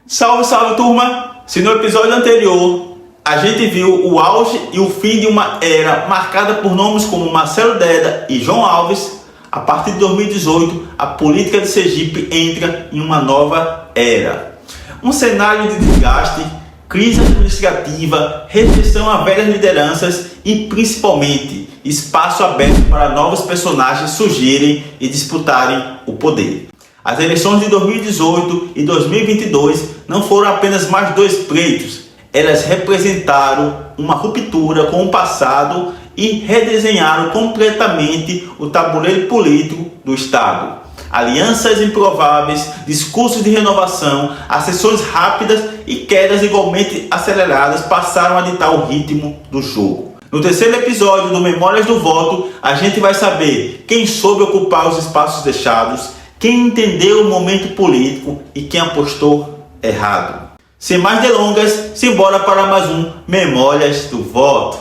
Salve, salve, turma! Se no episódio anterior a gente viu o auge e o fim de uma era marcada por nomes como Marcelo Deda e João Alves, a partir de 2018 a política de Sergipe entra em uma nova era. Um cenário de desgaste, crise administrativa, rejeição a velhas lideranças e principalmente espaço aberto para novos personagens surgirem e disputarem o poder. As eleições de 2018 e 2022 não foram apenas mais dois pleitos, elas representaram uma ruptura com o passado e redesenharam completamente o tabuleiro político do Estado. Alianças improváveis, discursos de renovação, ascensões rápidas e quedas igualmente aceleradas passaram a ditar o ritmo do jogo. No terceiro episódio do Memórias do Voto, a gente vai saber quem soube ocupar os espaços deixados, quem entendeu o momento político e quem apostou errado. Sem mais delongas, simbora para mais um Memórias do Voto.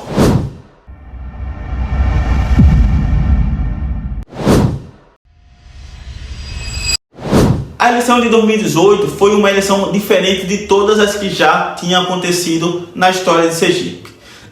A eleição de 2018 foi uma eleição diferente de todas as que já tinham acontecido na história de Sergipe.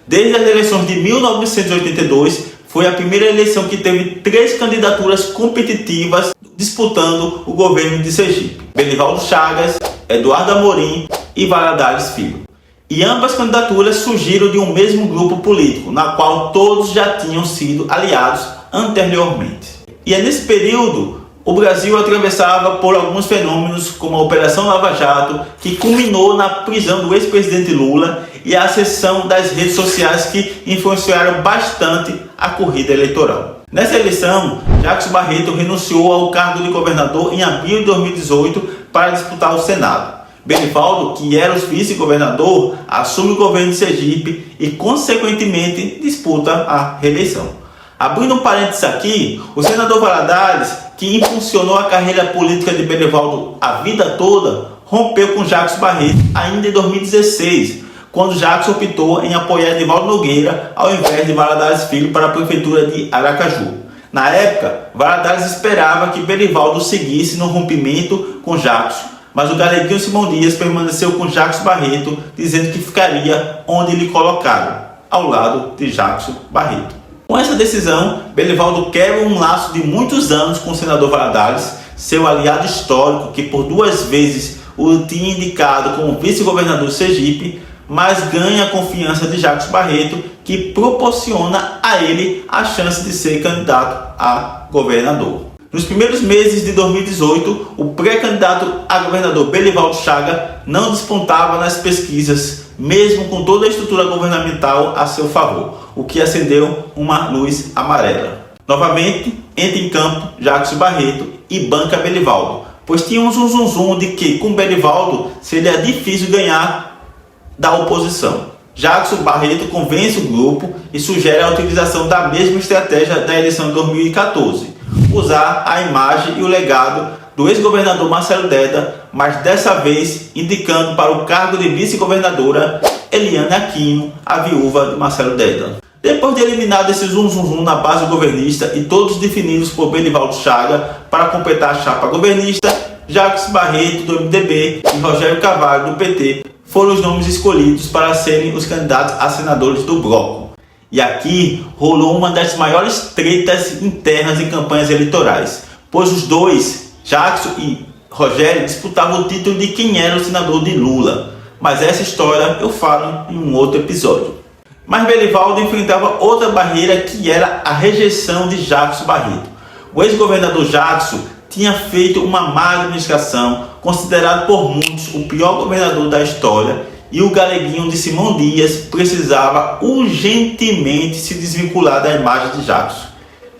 Desde as eleições de 1982, foi a primeira eleição que teve 3 candidaturas competitivas disputando o governo de Sergipe: Belivaldo Chagas, Eduardo Amorim e Valadares Filho. E ambas candidaturas surgiram de um mesmo grupo político, na qual todos já tinham sido aliados anteriormente. E é nesse período o Brasil atravessava por alguns fenômenos como a Operação Lava Jato, que culminou na prisão do ex-presidente Lula, e a ascensão das redes sociais que influenciaram bastante a corrida eleitoral. Nessa eleição, Jacques Barreto renunciou ao cargo de governador em abril de 2018 para disputar o Senado. Belivaldo, que era o vice-governador, assume o governo de Sergipe e, consequentemente, disputa a reeleição. Abrindo um parênteses aqui, o senador Valadares, que impulsionou a carreira política de Belivaldo a vida toda, rompeu com Jacques Barreto ainda em 2016, quando Jacques optou em apoiar Edivaldo Nogueira ao invés de Valadares Filho para a prefeitura de Aracaju. Na época, Valadares esperava que Belivaldo seguisse no rompimento com Jacques, mas o galeguinho Simão Dias permaneceu com Jacques Barreto, dizendo que ficaria onde lhe colocaram, ao lado de Jacques Barreto. Com essa decisão, Belivaldo quebra um laço de muitos anos com o senador Valadares, seu aliado histórico, que por 2 vezes o tinha indicado como vice-governador de Sergipe, mas ganha a confiança de Jacques Barreto, que proporciona a ele a chance de ser candidato a governador. Nos primeiros meses de 2018, o pré-candidato a governador Belivaldo Chagas não despontava nas pesquisas, mesmo com toda a estrutura governamental a seu favor, o que acendeu uma luz amarela. Novamente, entra em campo Jacques Barreto e banca Belivaldo, pois tinha um zum de que com Belivaldo seria difícil ganhar da oposição. Jacques Barreto convence o grupo e sugere a utilização da mesma estratégia da eleição de 2014, usar a imagem e o legado do ex-governador Marcelo Deda, mas dessa vez indicando para o cargo de vice-governadora Eliane Aquino, a viúva de Marcelo Deda. Depois de eliminado esse zum na base governista e todos definidos por Belivaldo Chagas para completar a chapa governista, Jacques Barreto do MDB e Rogério Carvalho do PT foram os nomes escolhidos para serem os candidatos a senadores do bloco. E aqui rolou uma das maiores tretas internas em campanhas eleitorais, pois os dois, Jacques e Rogério, disputavam o título de quem era o senador de Lula. Mas essa história eu falo em um outro episódio. Mas Belivaldo enfrentava outra barreira, que era a rejeição de Jacques Barreto. O ex-governador Jacques tinha feito uma má administração, considerado por muitos o pior governador da história, e o galeguinho de Simão Dias precisava urgentemente se desvincular da imagem de Jacques.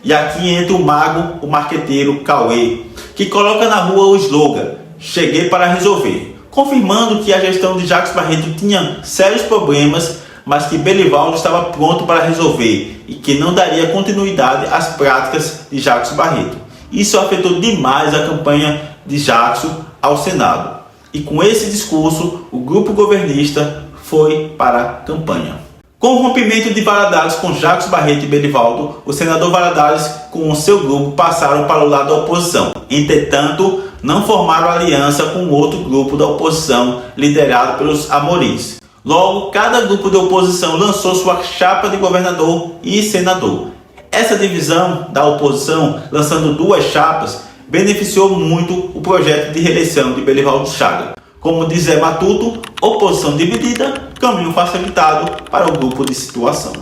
E aqui entra o mago, o marqueteiro Cauê, que coloca na rua o slogan "Cheguei para resolver", confirmando que a gestão de Jacques Barreto tinha sérios problemas, mas que Belivaldo estava pronto para resolver e que não daria continuidade às práticas de Jacques Barreto. Isso afetou demais a campanha de Jacques ao Senado. E com esse discurso, o grupo governista foi para a campanha. Com o rompimento de Valadares com Jacques Barreto e Belivaldo, o senador Valadares com o seu grupo passaram para o lado da oposição. Entretanto, não formaram aliança com outro grupo da oposição liderado pelos Amorins. Logo, cada grupo de oposição lançou sua chapa de governador e senador. Essa divisão da oposição, lançando duas chapas, beneficiou muito o projeto de reeleição de Belivaldo Chagas. Como diz Zé Matuto, oposição dividida, caminho facilitado para o grupo de situação.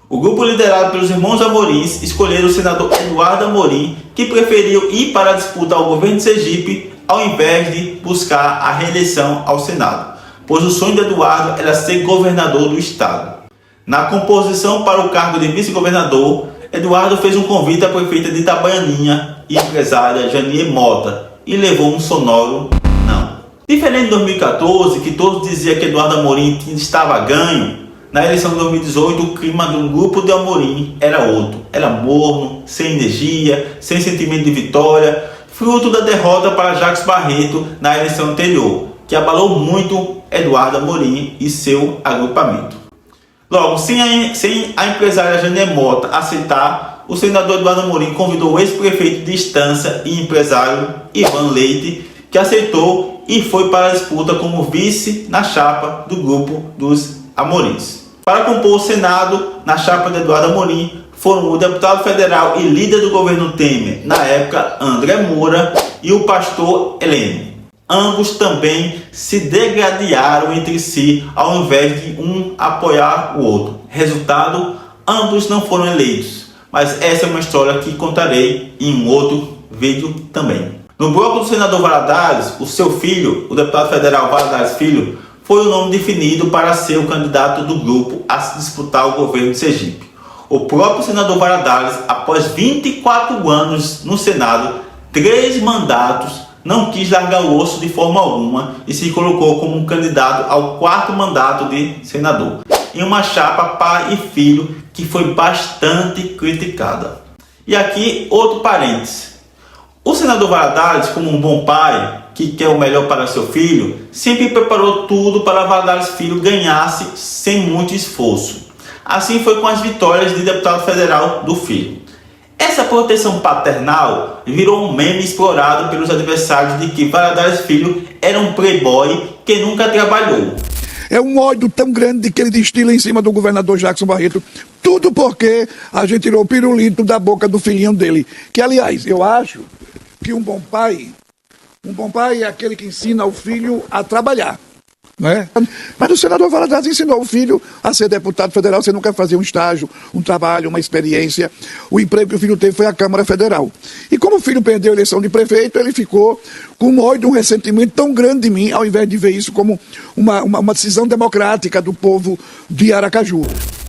O grupo liderado pelos irmãos Amorins escolheram o senador Eduardo Amorim, que preferiu ir para disputar o governo de Sergipe ao invés de buscar a reeleição ao Senado, pois o sonho de Eduardo era ser governador do estado. Na composição para o cargo de vice-governador, Eduardo fez um convite à prefeita de Itabaianinha e empresária Janier Mota e levou um sonoro não. Diferente de 2014, que todos diziam que Eduardo Amorim estava ganho, na eleição de 2018 o clima de um grupo de Amorim era outro. Era morno, sem energia, sem sentimento de vitória, fruto da derrota para Jacques Barreto na eleição anterior, que abalou muito Eduardo Amorim e seu agrupamento. Logo, sem a empresária Janier Mota aceitar, o senador Eduardo Amorim convidou o ex-prefeito de Estância e empresário Ivan Leite, que aceitou e foi para a disputa como vice na chapa do grupo dos Amorins. Para compor o Senado, na chapa de Eduardo Amorim, foram o deputado federal e líder do governo Temer, na época André Moura, e o pastor Heleno. Ambos também se degladiaram entre si ao invés de um apoiar o outro. Resultado, ambos não foram eleitos, mas essa é uma história que contarei em um outro vídeo também. No bloco do senador Valadares, o seu filho, o deputado federal Valadares Filho, foi o nome definido para ser o candidato do grupo a se disputar o governo de Sergipe. O próprio senador Valadares, após 24 anos no Senado, 3 mandatos, não quis largar o osso de forma alguma e se colocou como um candidato ao 4º mandato de senador, em uma chapa pai e filho que foi bastante criticada. E aqui outro parênteses. O senador Valadares, como um bom pai que quer o melhor para seu filho, sempre preparou tudo para Valadares Filho ganhasse sem muito esforço. Assim foi com as vitórias de deputado federal do filho. Essa proteção paternal virou um meme explorado pelos adversários de que Valadares Filho era um playboy que nunca trabalhou. É um ódio tão grande que ele destila em cima do governador Jackson Barreto. Tudo porque a gente tirou o pirulito da boca do filhinho dele. Que, aliás, eu acho que um bom pai é aquele que ensina o filho a trabalhar. Né? Mas o senador Valadares ensinou o filho a ser deputado federal. Você nunca fazia um estágio, um trabalho, uma experiência. O emprego que o filho teve foi a Câmara Federal. E como o filho perdeu a eleição de prefeito, ele ficou com um ódio, um ressentimento tão grande de mim, ao invés de ver isso como uma decisão democrática do povo de Aracaju.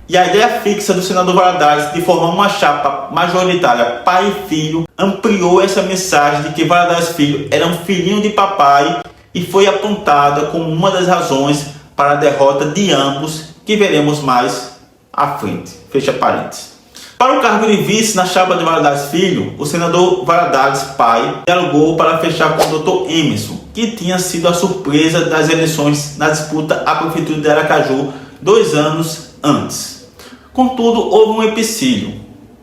E a ideia fixa do senador Valadares de formar uma chapa majoritária pai e filho ampliou essa mensagem de que Valadares Filho era um filhinho de papai e foi apontada como uma das razões para a derrota de ambos, que veremos mais à frente. Fecha parênteses. Para o cargo de vice na chapa de Valadares Filho, o senador Valadares pai dialogou para fechar com o Dr. Emerson, que tinha sido a surpresa das eleições na disputa à prefeitura de Aracaju 2 anos antes. Contudo, houve um empecilho,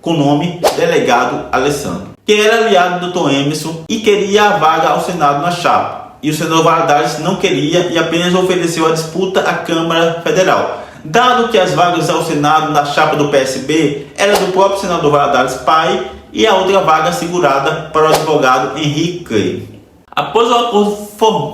com o nome Delegado Alessandro, que era aliado do Dr. Emerson e queria a vaga ao Senado na chapa. E o senador Valadares não queria e apenas ofereceu a disputa à Câmara Federal. Dado que as vagas ao Senado na chapa do PSB era do próprio senador Valadares pai e a outra vaga segurada para o advogado Henrique Clay. Após o acordo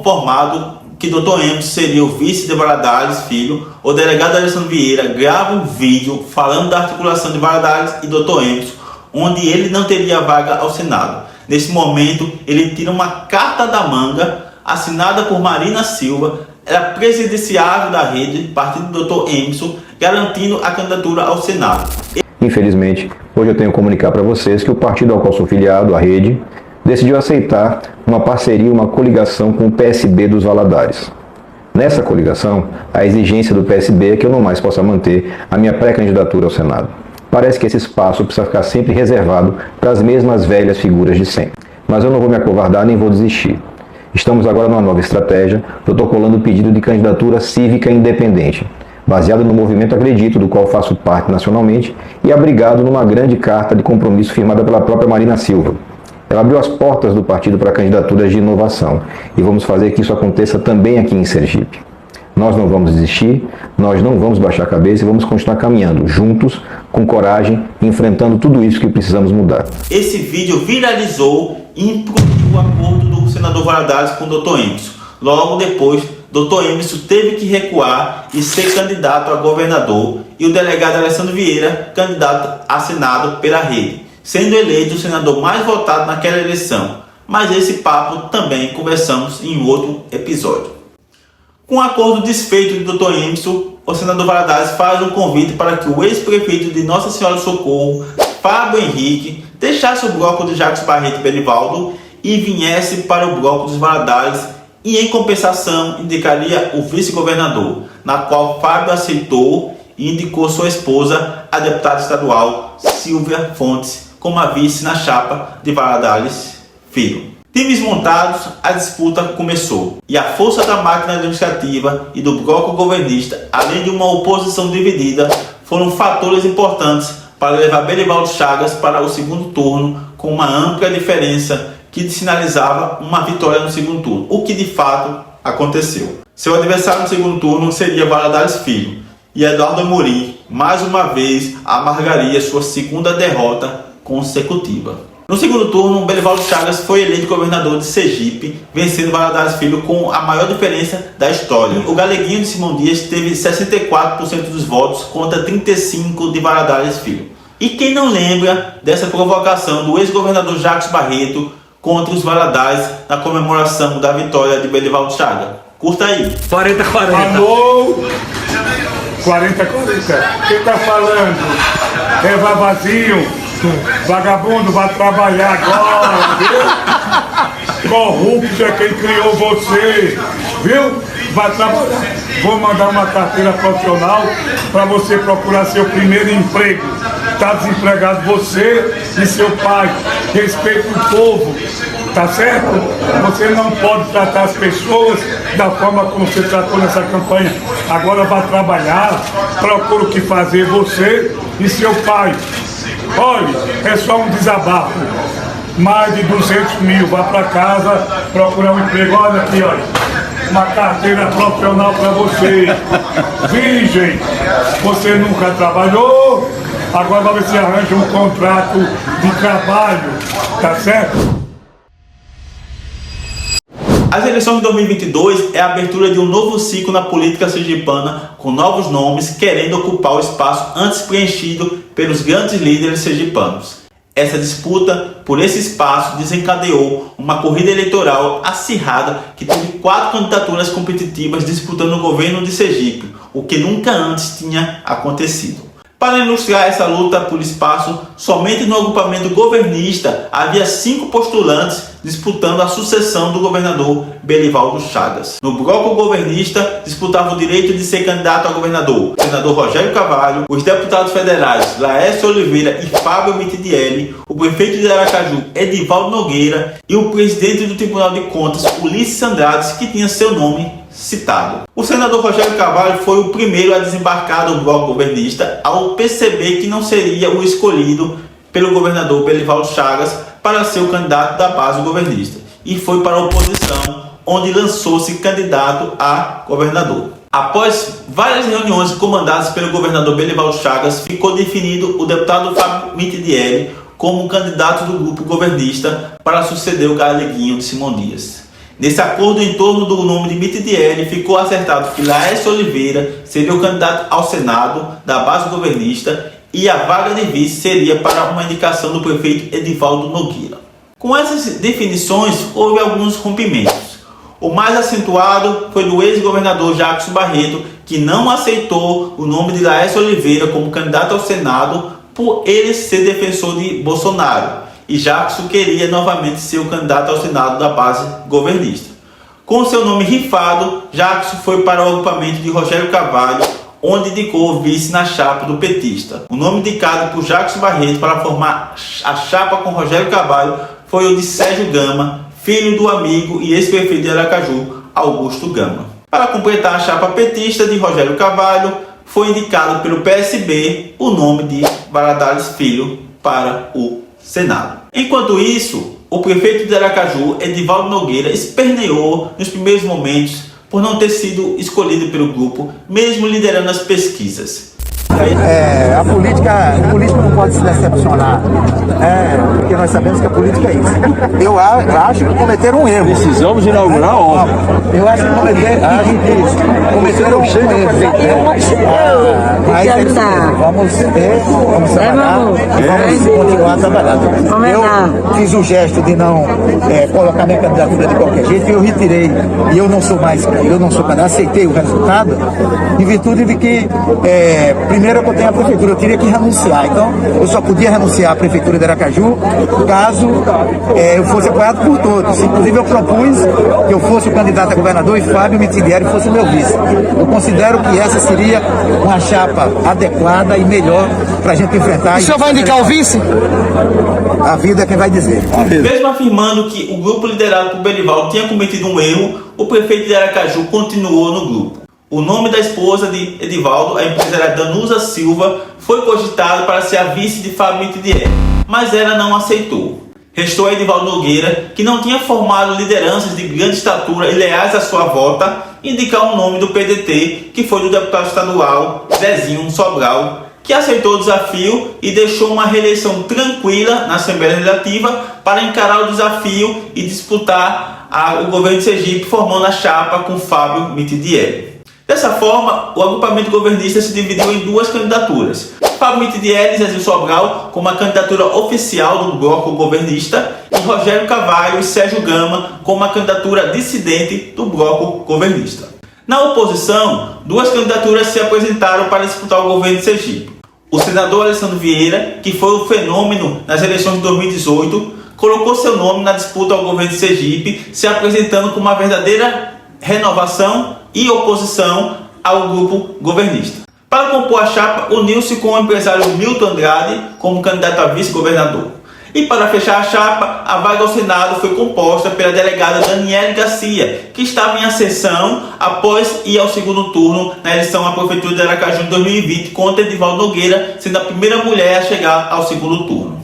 formado que Dr. Emerson seria o vice de Valadares Filho, o delegado Alessandro Vieira grava um vídeo falando da articulação de Valadares e Dr. Emerson, onde ele não teria vaga ao Senado. Nesse momento, ele tira uma carta da manga assinada por Marina Silva, era presidenciável da rede, partido do Dr. Emerson, garantindo a candidatura ao Senado. Infelizmente, hoje eu tenho que comunicar para vocês que o partido ao qual sou filiado, a rede, decidiu aceitar uma parceria, uma coligação com o PSB dos Valadares. Nessa coligação, a exigência do PSB é que eu não mais possa manter a minha pré-candidatura ao Senado. Parece que esse espaço precisa ficar sempre reservado para as mesmas velhas figuras de sempre. Mas eu não vou me acovardar nem vou desistir. Estamos agora numa nova estratégia, protocolando o pedido de candidatura cívica independente, baseado no movimento Acredito, do qual faço parte nacionalmente, e abrigado numa grande carta de compromisso firmada pela própria Marina Silva. Ela abriu as portas do partido para candidaturas de inovação e vamos fazer que isso aconteça também aqui em Sergipe. Nós não vamos desistir, nós não vamos baixar a cabeça e vamos continuar caminhando juntos, com coragem, enfrentando tudo isso que precisamos mudar. Esse vídeo viralizou e implodiu o acordo do senador Valadares com o Dr. Emerson. Logo depois, Dr. Emerson teve que recuar e ser candidato a governador e o delegado Alessandro Vieira, candidato a Senado pela Rede, sendo eleito o senador mais votado naquela eleição. Mas esse papo também conversamos em outro episódio. Com o acordo desfeito do Dr. Emerson, o senador Valadares faz um convite para que o ex-prefeito de Nossa Senhora do Socorro, Fábio Henrique, deixasse o bloco de Jacques Barreto e Belivaldo e viesse para o bloco dos Valadares e, em compensação, indicaria o vice-governador, na qual Fábio aceitou e indicou sua esposa, a deputada estadual Silvia Fontes, como a vice na chapa de Valadares Filho. Times montados, a disputa começou e a força da máquina administrativa e do bloco governista, além de uma oposição dividida, foram fatores importantes para levar Belivaldo Chagas para o segundo turno com uma ampla diferença que sinalizava uma vitória no segundo turno, o que de fato aconteceu. Seu adversário no segundo turno seria Valadares Filho e Eduardo Amorim, mais uma vez, amargaria sua segunda derrota consecutiva. No segundo turno, Belivaldo Chagas foi eleito governador de Sergipe, vencendo Valadares Filho com a maior diferença da história. O galeguinho de Simão Dias teve 64% dos votos contra 35% de Valadares Filho. E quem não lembra dessa provocação do ex-governador Jacques Barreto contra os Valadares na comemoração da vitória de Belivaldo Chagas? Curta aí. 40-40. Alô? 40-40. Quem tá falando? É Vavazinho? Vagabundo, vai trabalhar agora, viu? Corrupto é quem criou você, viu? Vai trabalhar. Vou mandar uma carteira profissional para você procurar seu primeiro emprego. Está desempregado você e seu pai. Respeite o povo, tá certo? Você não pode tratar as pessoas da forma como você tratou nessa campanha. Agora vai trabalhar, procura o que fazer você e seu pai. Olha, é só um desabafo. Mais de 200 mil, vá para casa procurar um emprego. Olha aqui, olha, uma carteira profissional para você. Virgem, você nunca trabalhou, agora você arranja um contrato de trabalho, tá certo? As eleições de 2022 é a abertura de um novo ciclo na política sergipana, com novos nomes querendo ocupar o espaço antes preenchido pelos grandes líderes sergipanos. Essa disputa por esse espaço desencadeou uma corrida eleitoral acirrada que teve 4 candidaturas competitivas disputando o governo de Sergipe, o que nunca antes tinha acontecido. Para ilustrar essa luta por espaço, somente no agrupamento governista havia 5 postulantes disputando a sucessão do governador Belivaldo Chagas. No bloco governista, disputavam o direito de ser candidato a governador o senador Rogério Carvalho, os deputados federais Laércio Oliveira e Fábio Mitidielli, o prefeito de Aracaju, Edivaldo Nogueira, e o presidente do Tribunal de Contas, Ulisses Andrades, que tinha seu nome citado. O senador Rogério Carvalho foi o primeiro a desembarcar do bloco governista ao perceber que não seria o escolhido pelo governador Belivaldo Chagas para ser o candidato da base governista e foi para a oposição, onde lançou-se candidato a governador. Após várias reuniões comandadas pelo governador Belivaldo Chagas, ficou definido o deputado Fábio Mitidielli como candidato do grupo governista para suceder o galeguinho de Simão Dias. Nesse acordo em torno do nome de Mitidielli, ficou acertado que Laércio Oliveira seria o candidato ao Senado da base governista e a vaga de vice seria para uma indicação do prefeito Edivaldo Nogueira. Com essas definições, houve alguns rompimentos. O mais acentuado foi do ex-governador Jacques Barreto, que não aceitou o nome de Laércio Oliveira como candidato ao Senado por ele ser defensor de Bolsonaro. E Jackson queria novamente ser o candidato ao Senado da base governista. Com seu nome rifado, Jackson foi para o agrupamento de Rogério Carvalho, onde indicou o vice na chapa do petista. O nome indicado por Jackson Barreto para formar a chapa com Rogério Carvalho foi o de Sérgio Gama, filho do amigo e ex-prefeito de Aracaju, Augusto Gama. Para completar a chapa petista de Rogério Carvalho, foi indicado pelo PSB o nome de Valadares Filho para o Senado. Enquanto isso, o prefeito de Aracaju, Edivaldo Nogueira, esperneou nos primeiros momentos por não ter sido escolhido pelo grupo, mesmo liderando as pesquisas. A política não pode se decepcionar, porque nós sabemos que a política é isso. Eu acho que cometeram um erro. Precisamos inaugurar ontem. Eu acho que cometeram um erro. Mas vamos trabalhar e vamos continuar a trabalhar. Eu fiz o gesto de não colocar minha candidatura de qualquer jeito, e eu retirei. E eu não sou candidato, aceitei o resultado, em virtude de que primeiro que eu tenho a prefeitura, eu teria que renunciar. Então, eu só podia renunciar à prefeitura de Aracaju caso eu fosse apoiado por todos. Inclusive, eu propus que eu fosse o candidato a governador e Fábio Mitidieri fosse o meu vice. Eu considero que essa seria uma chapa adequada e melhor para a gente enfrentar. O senhor vai indicar o vice? A vida é quem vai dizer. Mesmo afirmando que o grupo liderado por Belivaldo tinha cometido um erro, o prefeito de Aracaju continuou no grupo. O nome da esposa de Edivaldo, a empresária Danusa Silva, foi cogitado para ser a vice de Fábio Mitidieri, mas ela não aceitou. Restou a Edivaldo Nogueira, que não tinha formado lideranças de grande estatura e leais à sua volta, indicar o nome do PDT, que foi do deputado estadual Zezinho Sobral, que aceitou o desafio e deixou uma reeleição tranquila na Assembleia Legislativa para encarar o desafio e disputar o governo de Sergipe, formando a chapa com Fábio Mitidieri. Dessa forma, o agrupamento governista se dividiu em duas candidaturas. Fábio Mitidieri e Zezinho Sobral como a candidatura oficial do bloco governista e Rogério Carvalho e Sérgio Gama como a candidatura dissidente do bloco governista. Na oposição, duas candidaturas se apresentaram para disputar o governo de Sergipe. O senador Alessandro Vieira, que foi o fenômeno nas eleições de 2018, colocou seu nome na disputa ao governo de Sergipe, se apresentando como uma verdadeira renovação e oposição ao grupo governista. Para compor a chapa, uniu-se com o empresário Milton Andrade como candidato a vice-governador. E para fechar a chapa, a vaga ao Senado foi composta pela delegada Daniele Garcia, que estava em ascensão após ir ao segundo turno na eleição à Prefeitura de Aracaju em 2020, contra Edivaldo Nogueira, sendo a primeira mulher a chegar ao segundo turno.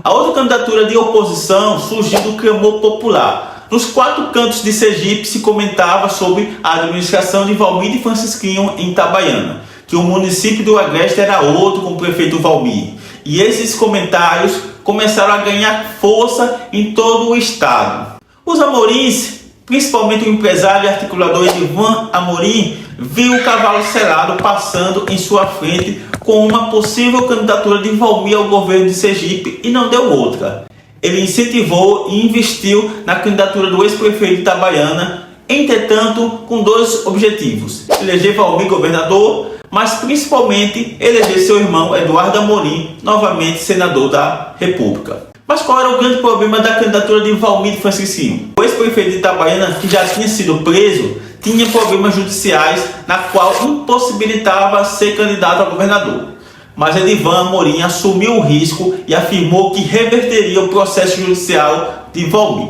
A outra candidatura de oposição surgiu do clamor popular. Nos quatro cantos de Sergipe se comentava sobre a administração de Valmir de Francisquinho em Itabaiana, que o município do Agreste era outro com o prefeito Valmir. E esses comentários começaram a ganhar força em todo o estado. Os amorins, principalmente o empresário e articulador Edivan Amorim, viu o cavalo selado passando em sua frente com uma possível candidatura de Valmir ao governo de Sergipe e não deu outra. Ele incentivou e investiu na candidatura do ex-prefeito de Itabaiana, entretanto com dois objetivos: eleger Valmir governador, mas principalmente eleger seu irmão Eduardo Amorim novamente senador da República. Mas qual era o grande problema da candidatura de Valmir de Francisquinho? O ex-prefeito de Itabaiana, que já tinha sido preso, tinha problemas judiciais na qual impossibilitava ser candidato a governador. Mas Edivan Amorim assumiu o risco e afirmou que reverteria o processo judicial de Valmir.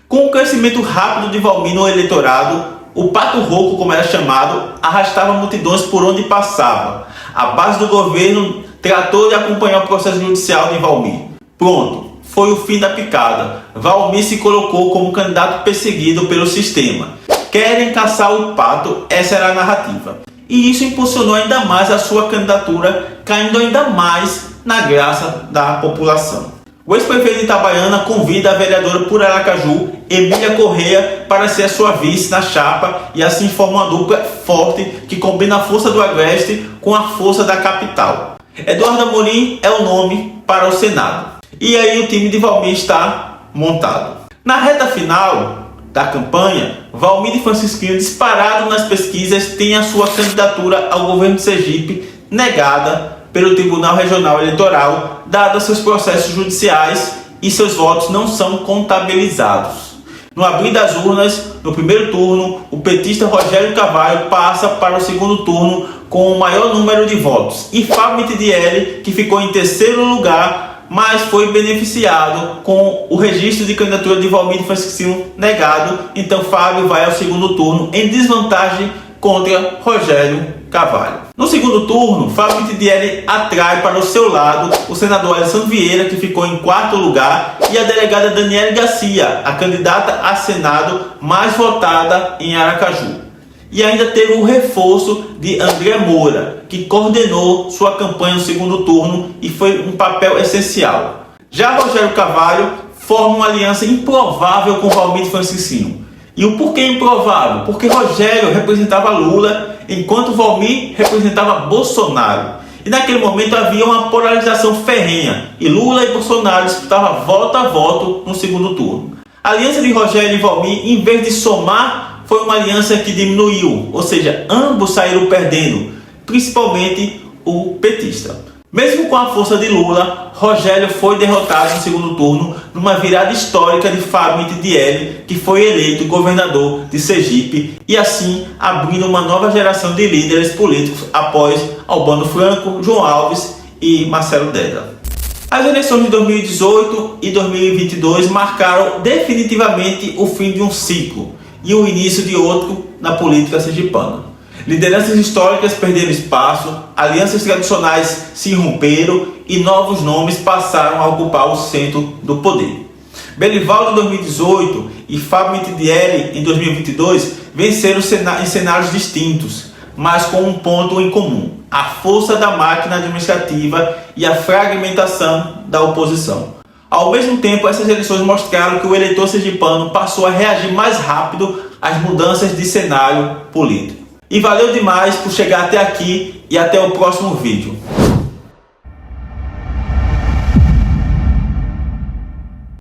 Com o crescimento rápido de Valmir no eleitorado, o pato rouco, como era chamado, arrastava multidões por onde passava. A base do governo tratou de acompanhar o processo judicial de Valmir. Pronto, foi o fim da picada. Valmir se colocou como candidato perseguido pelo sistema. Querem caçar o pato, essa era a narrativa. E isso impulsionou ainda mais a sua candidatura, caindo ainda mais na graça da população. O ex-prefeito de Itabaiana convida a vereadora por Aracaju, Emília Correia, para ser a sua vice na chapa e assim forma uma dupla forte que combina a força do Agreste com a força da capital. Eduardo Amorim é o nome para o Senado. E aí o time de Valmir está montado. Na reta final da campanha, Valmir de Francisquinho, disparado nas pesquisas, tem a sua candidatura ao governo de Sergipe negada pelo Tribunal Regional Eleitoral, dados seus processos judiciais e seus votos não são contabilizados. No abrir das urnas, no primeiro turno, o petista Rogério Carvalho passa para o segundo turno com o maior número de votos. E Fábio Mitidieri, que ficou em terceiro lugar, mas foi beneficiado com o registro de candidatura de Valmir de Francisquinho negado. Então Fábio vai ao segundo turno em desvantagem contra Rogério Carvalho. No segundo turno, Fábio Mitidieri atrai para o seu lado o senador Alessandro Vieira, que ficou em quarto lugar, e a delegada Daniele Garcia, a candidata a Senado mais votada em Aracaju. E ainda teve o reforço de André Moura, que coordenou sua campanha no segundo turno e foi um papel essencial. Já Rogério Carvalho forma uma aliança improvável com Valmir Francisquinho. E o porquê improvável? Porque Rogério representava Lula, enquanto Valmir representava Bolsonaro. E naquele momento havia uma polarização ferrenha, e Lula e Bolsonaro disputavam voto a voto no segundo turno. A aliança de Rogério e Valmir, em vez de somar, foi uma aliança que diminuiu, ou seja, ambos saíram perdendo, principalmente o petista. Mesmo com a força de Lula, Rogério foi derrotado no segundo turno numa virada histórica de Fábio Mitidieri, que foi eleito governador de Sergipe, e assim abrindo uma nova geração de líderes políticos após Albano Franco, João Alves e Marcelo Deda. As eleições de 2018 e 2022 marcaram definitivamente o fim de um ciclo e o início de outro na política sergipana. Lideranças históricas perderam espaço, alianças tradicionais se romperam e novos nomes passaram a ocupar o centro do poder. Belivaldo em 2018 e Fábio Mitidieri em 2022 venceram em cenários distintos, mas com um ponto em comum: a força da máquina administrativa e a fragmentação da oposição. Ao mesmo tempo, essas eleições mostraram que o eleitor sergipano passou a reagir mais rápido às mudanças de cenário político. E valeu demais por chegar até aqui e até o próximo vídeo.